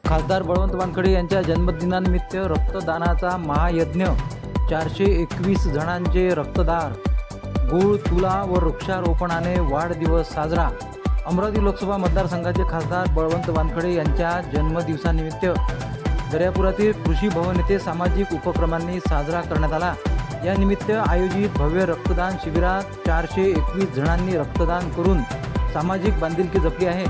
खासदार बळवंत वानखडे यांच्या जन्मदिनानिमित्त रक्तदानाचा महायज्ञ, 421 जणांचे रक्तदान, गूळ, तुला व वृक्षारोपणाने वाढदिवस साजरा. अमरावती लोकसभा मतदारसंघाचे खासदार बळवंत वानखडे यांच्या जन्मदिवसानिमित्त दर्यापुरातील कृषी भवन येथे सामाजिक उपक्रमांनी साजरा करण्यात आला. या निमित्त आयोजित भव्य रक्तदान शिबिरात 421 जणांनी रक्तदान करून सामाजिक बांधिलकी जपली आहे.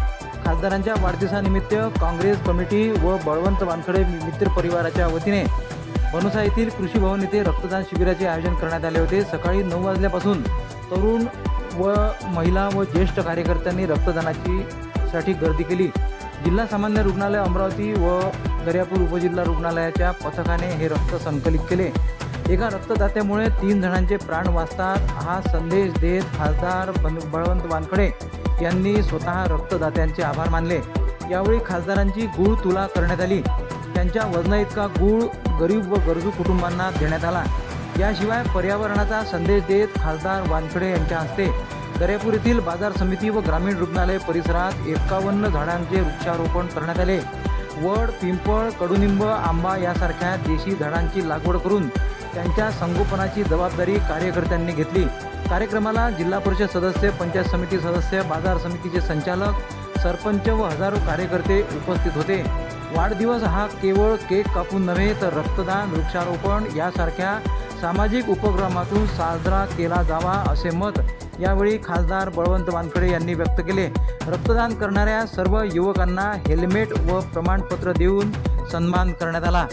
खासदारांच्या वाढदिवसानिमित्त काँग्रेस कमिटी व बळवंत वानखडे मित्र परिवाराच्या वतीने बनोसा येथील कृषी भवन येथे रक्तदान शिबिराचे आयोजन करण्यात आले होते. सकाळी 9 वाजल्यापासून तरुण व महिला व ज्येष्ठ कार्यकर्त्यांनी रक्तदानासाठी गर्दी केली. जिल्हा सामान्य रुग्णालय अमरावती व दर्यापूर उपजिल्हा रुग्णालयाच्या पथकाने हे रक्त संकलित केले. एका रक्तदात्यामुळे 3 जणांचे प्राण वाचतात, हा संदेश देत खासदार बळवंत वानखडे यांनी स्वतः रक्तदात्यांचे आभार मानले. यावेळी खासदारांची गूळ तुला करण्यात आली. त्यांच्या वजना इतका गूळ गरीब व गरजू कुटुंबांना देण्यात आला. याशिवाय पर्यावरणाचा संदेश देत खासदार वानखडे यांच्या हस्ते दर्यापूर येथील बाजार समिती व ग्रामीण रुग्णालय परिसरात 51 झाडांचे वृक्षारोपण करण्यात आले. वड, पिंपळ, कडुनिंब, आंबा यासारख्या देशी झाडांची लागवड करून त्यांच्या संगोपनाची जबाबदारी कार्यकर्त्यांनी घेतली. कार्यक्रमाला जिल्हा परिषद सदस्य, पंचायत समिती सदस्य, बाजार समितीचे संचालक, सरपंच व हजारो कार्यकर्ते उपस्थित होते. वाढदिवस हा केवळ केक कापून नव्हे तर रक्तदान, वृक्षारोपण यासारख्या सामाजिक उपक्रमातून साजरा केला जावा असे मत यावेळी खासदार बळवंत वानखडे यांनी व्यक्त केले. रक्तदान करणाऱ्या सर्व युवकांना हेल्मेट व प्रमाणपत्र देऊन सन्मान करण्यात आला.